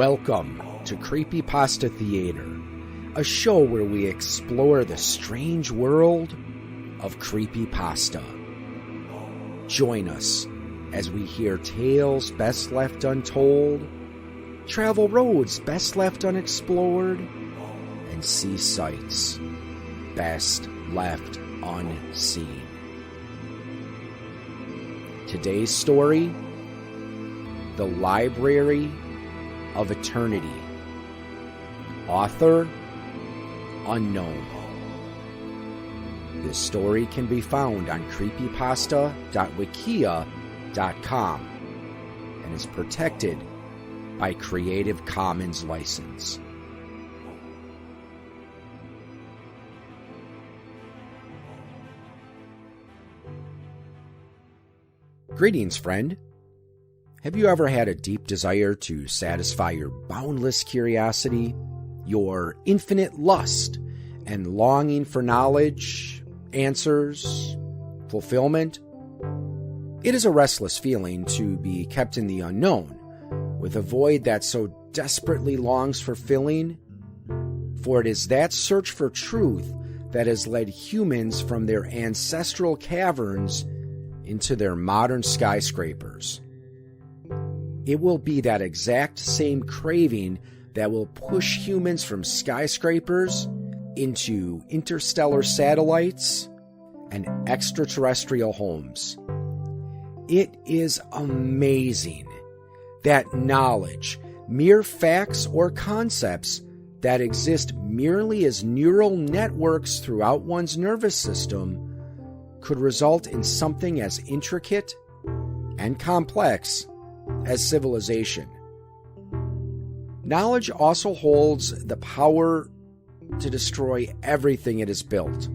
Welcome to Creepypasta Theater, a show where we explore the strange world of creepypasta. Join us as we hear tales best left untold, travel roads best left unexplored, and see sights best left unseen. Today's story: The Library of Eternity. Author unknown. This story can be found on creepypasta.wikia.com and is protected by Creative Commons license. Greetings, friend. Have you ever had a deep desire to satisfy your boundless curiosity, your infinite lust, and longing for knowledge, answers, fulfillment? It is a restless feeling to be kept in the unknown, with a void that so desperately longs for filling. For it is that search for truth that has led humans from their ancestral caverns into their modern skyscrapers. It will be that exact same craving that will push humans from skyscrapers into interstellar satellites and extraterrestrial homes. It is amazing that knowledge, mere facts or concepts that exist merely as neural networks throughout one's nervous system could result in something as intricate and complex as civilization. Knowledge also holds the power to destroy everything it has built,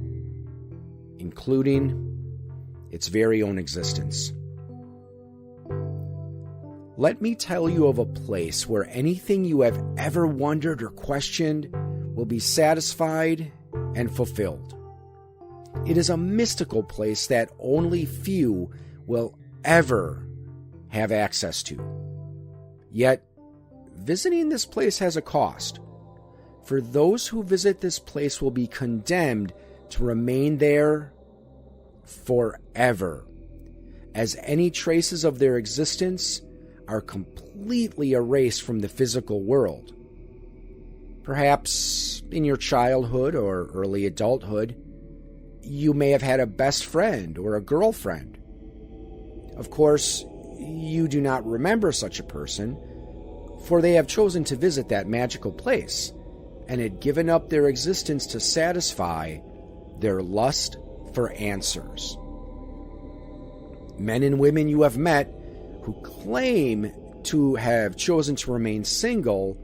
including its very own existence. Let me tell you of a place where anything you have ever wondered or questioned will be satisfied and fulfilled. It is a mystical place that only few will ever have access to. Yet, visiting this place has a cost. For those who visit this place will be condemned to remain there forever, as any traces of their existence are completely erased from the physical world. Perhaps in your childhood or early adulthood, you may have had a best friend or a girlfriend. Of course, you do not remember such a person, for they have chosen to visit that magical place and had given up their existence to satisfy their lust for answers. Men and women you have met who claim to have chosen to remain single,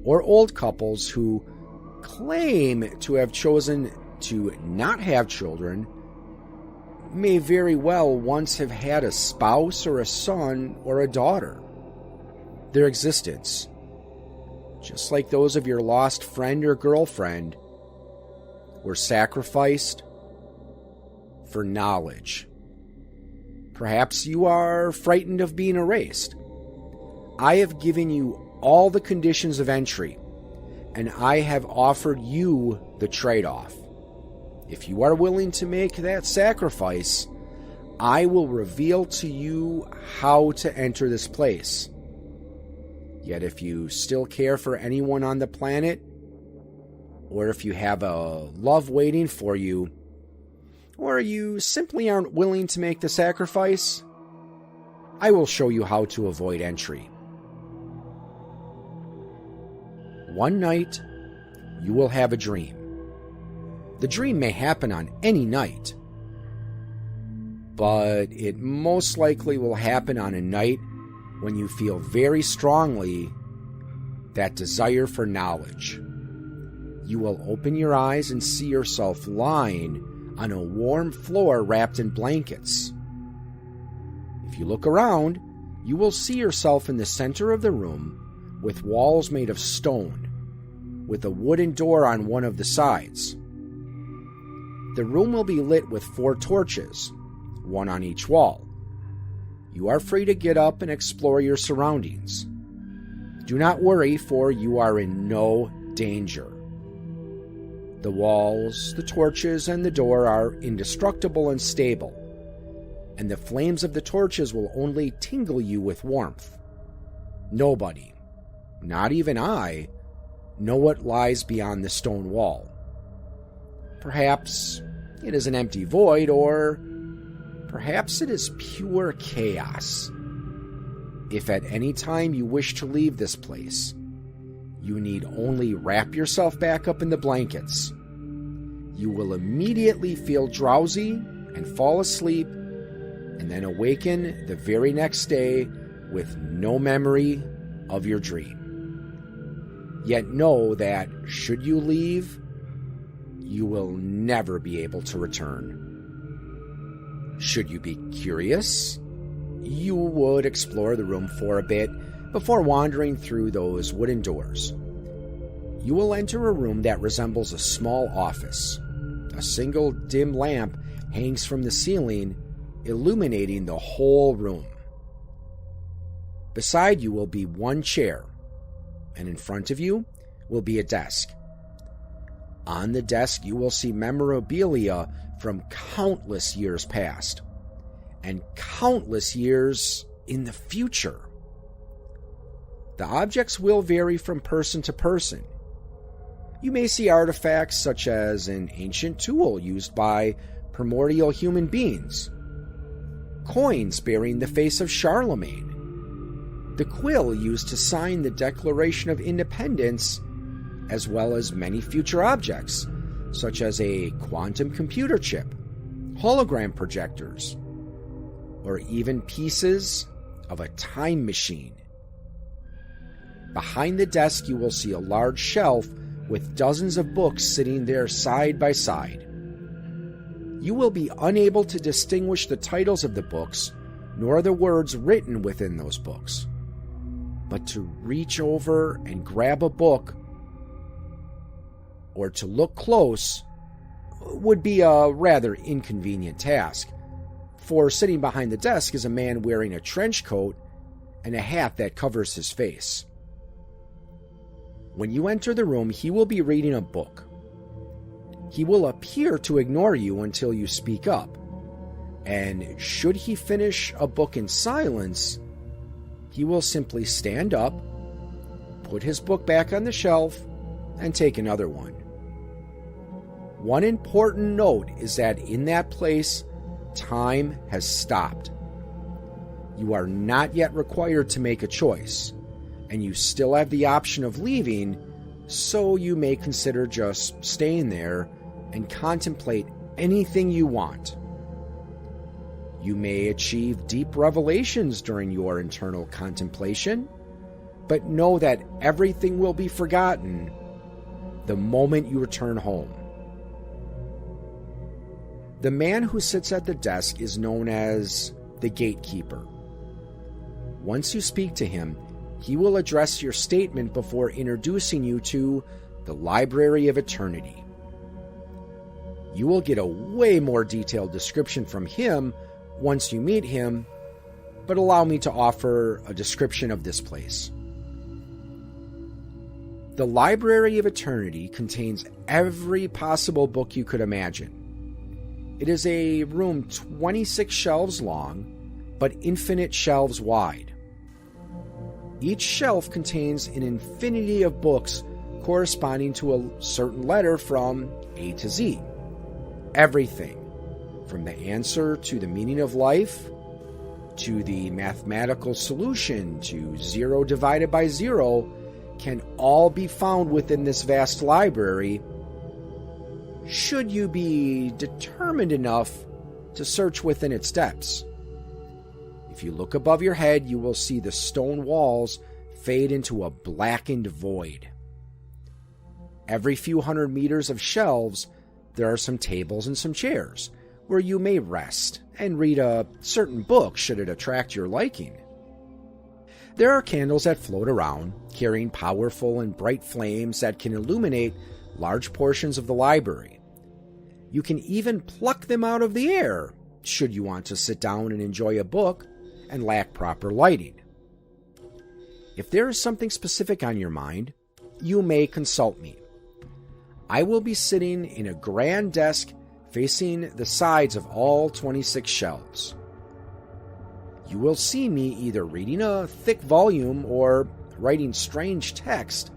or old couples who claim to have chosen to not have children, may very well once have had a spouse or a son or a daughter. Their existence, just like those of your lost friend or girlfriend, were sacrificed for knowledge. Perhaps you are frightened of being erased. I have given you all the conditions of entry, and I have offered you the trade-off. If you are willing to make that sacrifice, I will reveal to you how to enter this place. Yet if you still care for anyone on the planet, or if you have a love waiting for you, or you simply aren't willing to make the sacrifice, I will show you how to avoid entry. One night, you will have a dream. The dream may happen on any night, but it most likely will happen on a night when you feel very strongly that desire for knowledge. You will open your eyes and see yourself lying on a warm floor wrapped in blankets. If you look around, you will see yourself in the center of the room with walls made of stone, with a wooden door on one of the sides. The room will be lit with 4 torches, one on each wall. You are free to get up and explore your surroundings. Do not worry, for you are in no danger. The walls, the torches, and the door are indestructible and stable, and the flames of the torches will only tingle you with warmth. Nobody, not even I, know what lies beyond the stone wall. Perhaps it is an empty void, or perhaps it is pure chaos. If at any time you wish to leave this place, you need only wrap yourself back up in the blankets. You will immediately feel drowsy and fall asleep, and then awaken the very next day with no memory of your dream. Yet know that should you leave, you will never be able to return. Should you be curious, you would explore the room for a bit before wandering through those wooden doors. You will enter a room that resembles a small office. A single dim lamp hangs from the ceiling, illuminating the whole room. Beside you will be one chair, and in front of you will be a desk. On the desk you will see memorabilia from countless years past, and countless years in the future. The objects will vary from person to person. You may see artifacts such as an ancient tool used by primordial human beings, coins bearing the face of Charlemagne, the quill used to sign the Declaration of Independence, as well as many future objects such as a quantum computer chip, hologram projectors, or even pieces of a time machine. Behind the desk you will see a large shelf with dozens of books sitting there side by side. You will be unable to distinguish the titles of the books, nor the words written within those books. But to reach over and grab a book, or to look close, would be a rather inconvenient task, for sitting behind the desk is a man wearing a trench coat and a hat that covers his face. When you enter the room, he will be reading a book. He will appear to ignore you until you speak up, and should he finish a book in silence, he will simply stand up, put his book back on the shelf, and take another one. One important note is that in that place, time has stopped. You are not yet required to make a choice, and you still have the option of leaving, so you may consider just staying there and contemplate anything you want. You may achieve deep revelations during your internal contemplation, but know that everything will be forgotten the moment you return home. The man who sits at the desk is known as the gatekeeper. Once you speak to him, he will address your statement before introducing you to the Library of Eternity. You will get a way more detailed description from him once you meet him, but allow me to offer a description of this place. The Library of Eternity contains every possible book you could imagine. It is a room 26 shelves long, but infinite shelves wide. Each shelf contains an infinity of books corresponding to a certain letter from A to Z. Everything, from the answer to the meaning of life, to the mathematical solution to 0 divided by 0, can all be found within this vast library, should you be determined enough to search within its depths. If you look above your head, you will see the stone walls fade into a blackened void. Every few hundred meters of shelves, there are some tables and some chairs where you may rest and read a certain book should it attract your liking. There are candles that float around, carrying powerful and bright flames that can illuminate large portions of the library. You can even pluck them out of the air should you want to sit down and enjoy a book and lack proper lighting. If there is something specific on your mind, you may consult me. I will be sitting in a grand desk facing the sides of all 26 shelves. You will see me either reading a thick volume or writing strange text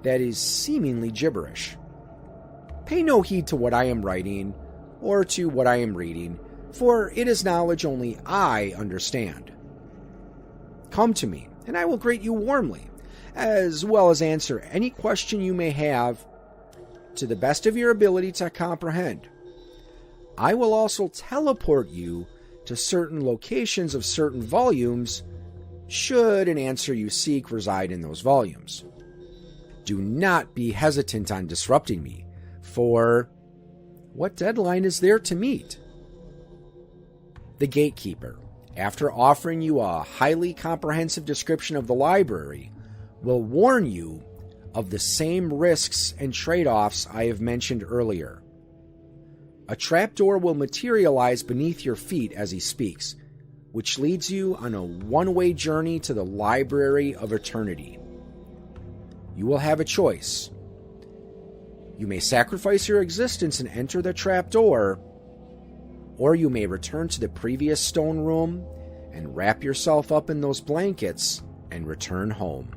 that is seemingly gibberish. Pay no heed to what I am writing or to what I am reading, for it is knowledge only I understand. Come to me, and I will greet you warmly, as well as answer any question you may have to the best of your ability to comprehend. I will also teleport you to certain locations of certain volumes, should an answer you seek reside in those volumes. Do not be hesitant on disrupting me, for what deadline is there to meet? The gatekeeper, after offering you a highly comprehensive description of the library, will warn you of the same risks and trade-offs I have mentioned earlier. A trapdoor will materialize beneath your feet as he speaks, which leads you on a one-way journey to the Library of Eternity. You will have a choice. You may sacrifice your existence and enter the trapdoor, or you may return to the previous stone room and wrap yourself up in those blankets and return home.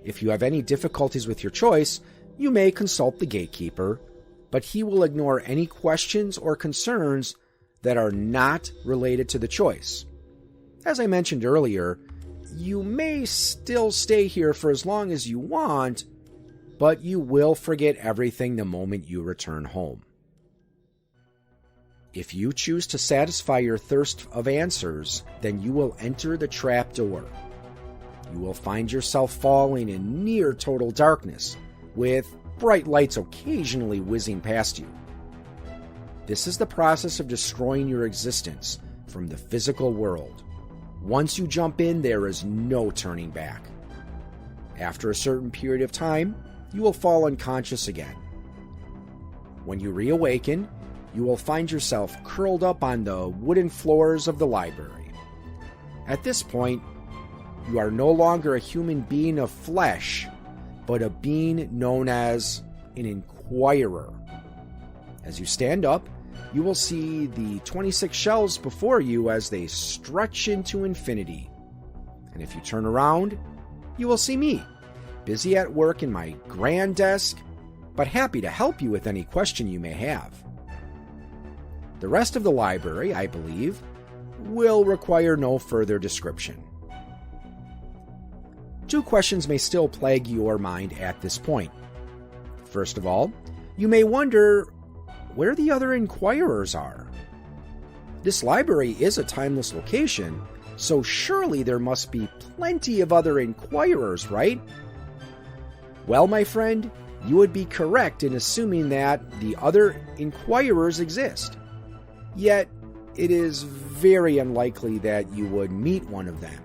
If you have any difficulties with your choice, you may consult the gatekeeper, but he will ignore any questions or concerns that are not related to the choice. As I mentioned earlier, you may still stay here for as long as you want, but you will forget everything the moment you return home. If you choose to satisfy your thirst of answers, then you will enter the trapdoor. You will find yourself falling in near total darkness, with bright lights occasionally whizzing past you. This is the process of destroying your existence from the physical world. Once you jump in, there is no turning back. After a certain period of time, you will fall unconscious again. When you reawaken, you will find yourself curled up on the wooden floors of the library. At this point, you are no longer a human being of flesh, but a being known as an inquirer. As you stand up, you will see the 26 shelves before you as they stretch into infinity. And if you turn around, you will see me, busy at work in my grand desk, but happy to help you with any question you may have. The rest of the library, I believe, will require no further description. Two questions may still plague your mind at this point. First of all, you may wonder where the other inquirers are. This library is a timeless location, so surely there must be plenty of other inquirers, right? Well, my friend, you would be correct in assuming that the other inquirers exist. Yet, it is very unlikely that you would meet one of them,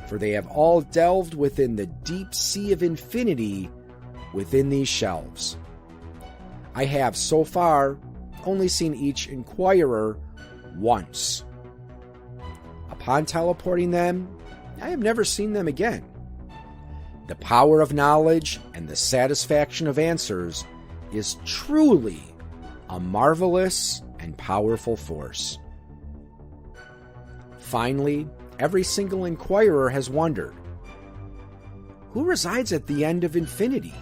for they have all delved within the deep sea of infinity within these shelves. I have, so far, only seen each inquirer once. Upon teleporting them, I have never seen them again. The power of knowledge and the satisfaction of answers is truly a marvelous and powerful force. Finally, every single inquirer has wondered, who resides at the end of infinity?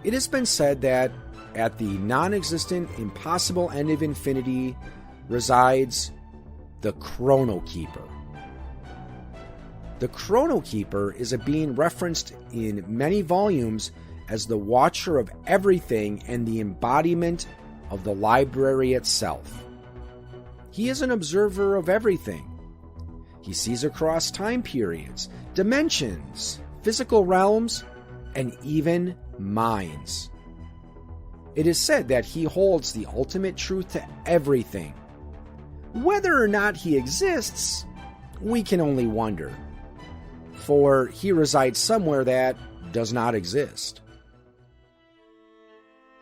It has been said that at the non-existent, impossible end of infinity resides the Chrono Keeper. The Chrono Keeper is a being referenced in many volumes as the watcher of everything and the embodiment of the library itself. He is an observer of everything. He sees across time periods, dimensions, physical realms, and even minds. It is said that he holds the ultimate truth to everything. Whether or not he exists, we can only wonder, for he resides somewhere that does not exist.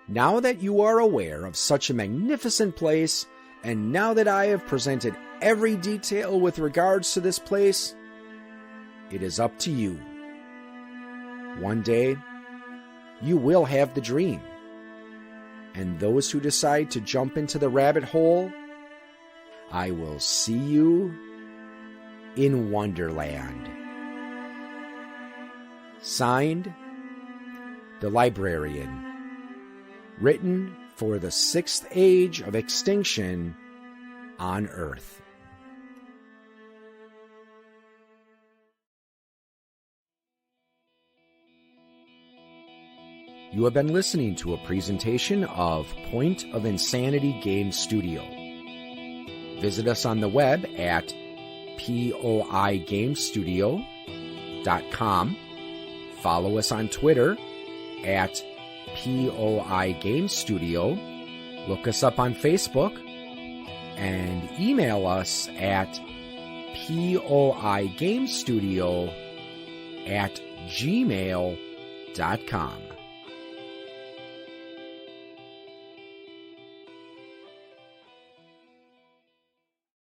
Now that you are aware of such a magnificent place, and now that I have presented every detail with regards to this place, it is up to you. One day, you will have the dream. And those who decide to jump into the rabbit hole, I will see you in Wonderland. Signed, The Librarian. Written for the 6th age of extinction on Earth. You have been listening to a presentation of Point of Insanity Game Studio. Visit us on the web at poigamestudio.com. Follow us on Twitter at poigamestudio. Look us up on Facebook and email us at poigamestudio@gmail.com.